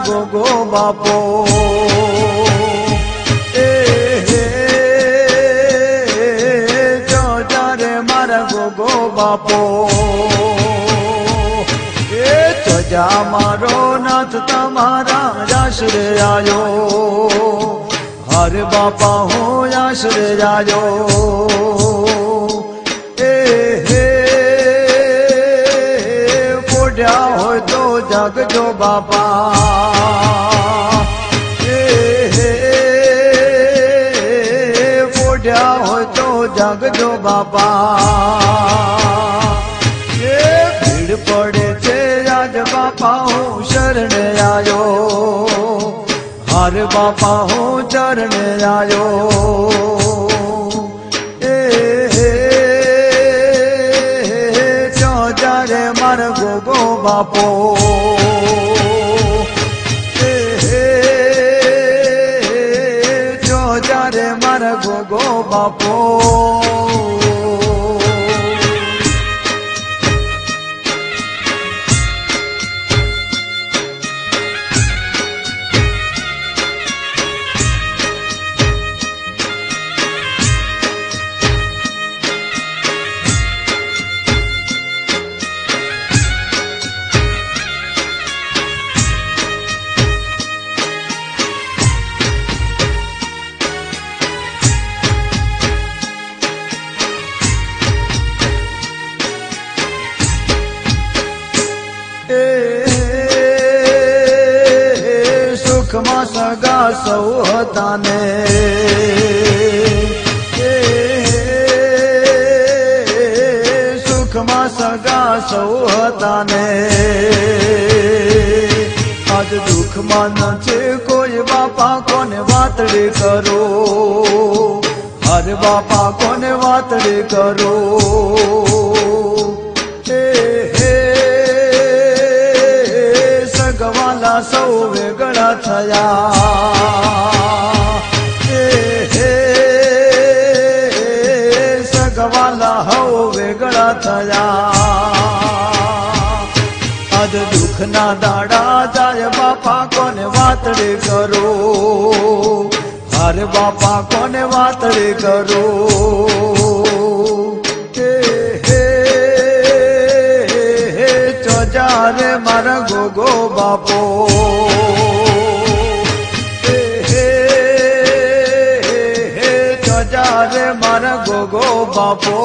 गोगो बापो जो जारे मारा गोगो बापो जा मारो नाथ तमारा आश्रय आयो हर बापा हो आश्रय आयो पोड्या हो तो जग जो बापा पोड्या हो तो जग जो बापा भीड़ पड़े थे आज बापा हूँ शरण आयो हर बापा हूँ चरण आयो चौजारे मर गोगो बापो चौजारे मर गोगो बापो सुखमा सगा सौ हताने सुखमा सगा सौ हताने आज दुख मान छे कोई बापा कोने वातड़ी करो हर बापा कोने वातड़ी करो सगवाला सौ वेगड़ा थया सगवाला हौ वेगड़ा थया आज दुख ना दाड़ा जाय बापा कोने वातड़ी करो हर बापा कोने वातड़ी करो चौजारे मारा गोगो बापो चौजारे मारा गोगो बापो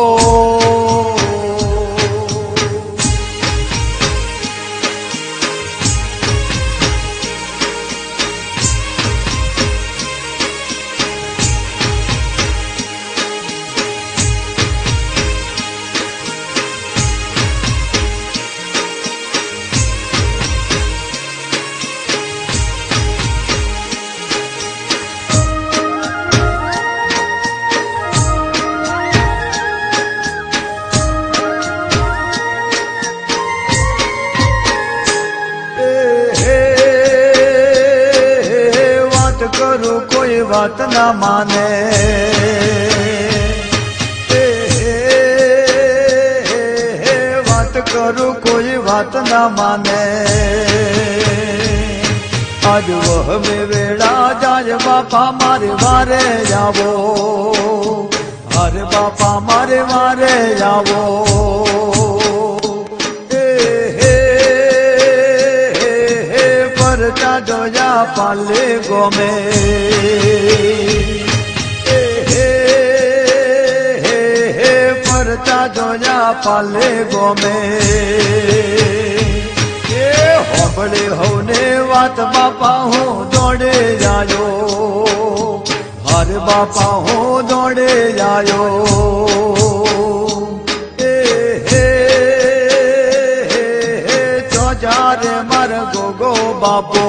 करो कोई बात ना माने बात करो कोई बात ना माने आज वह में वेड़ा जाय बापा मारे मारे जावो हर बापा मारे मारे जावो जोया पाले गो में परचा जोया पाले गो में होबड़े होने वात बापा हो दौड़े जायो हर बापा हो दौड़े जायो चौजारे मर गोगो बापो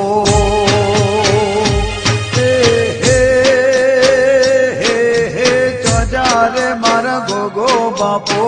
चौजारे मर गोगो बापो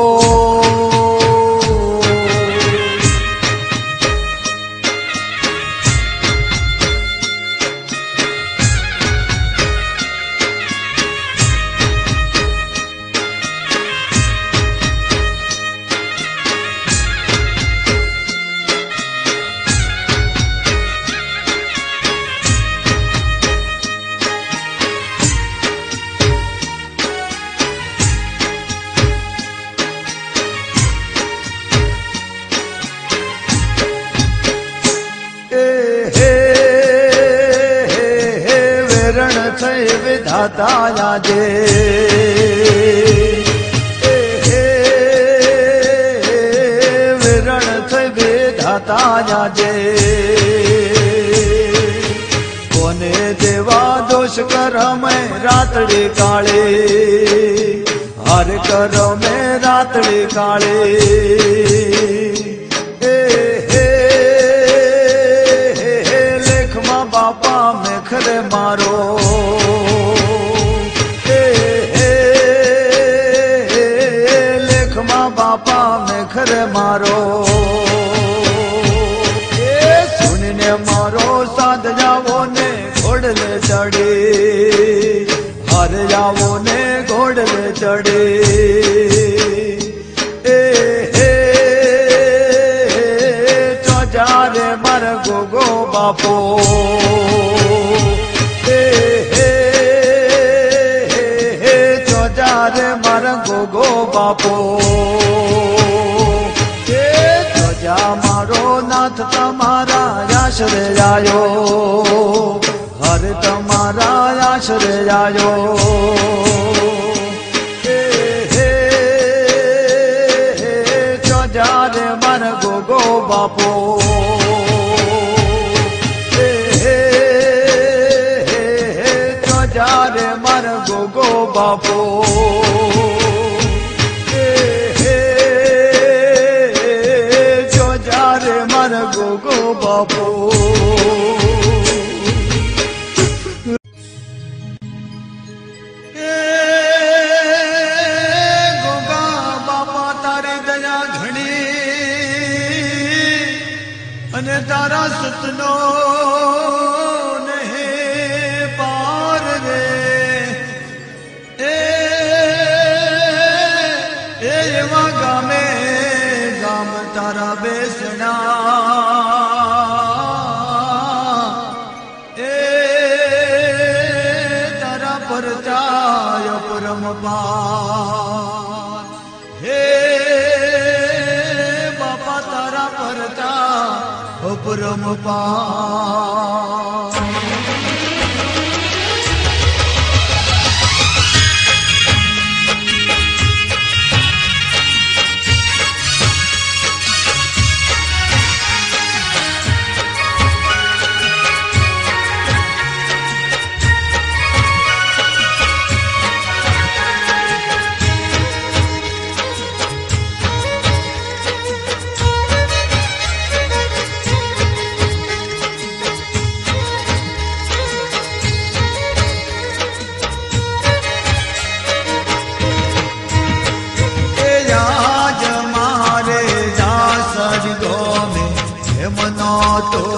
બેધાતા આજે વિરણ થઈ બેધાતા આજે કોને દેવા દોષ કરમે રાતડી કાળી હર કરમે રાતડી કાળી લેખમાં બાપા મેખરે મારો લેખમાં બાપા મેખરે મારો સુનીને મારો સાધ જાવો ને ઘોડલે ચડી હાર જાવો ને ઘોડલે ચડી ચોજારે માર ગોગો બાપો ચોજારે માર ગોગો બાપો ચોજા મારો નાથ તમારા આશરે આયો હર તમારા આશરે આયો ચોજારે માર ગોગો બાપો ચોજારે માર ગોગો બાપો ચોજારે માર ગોગો બાપો અને તારા સતનો નહે પાર રે એવા ગામે ગામ તારા બેસણા તારા પરચાય પરમ પાર હે બાપા તારા પરચા પરમ પાર તો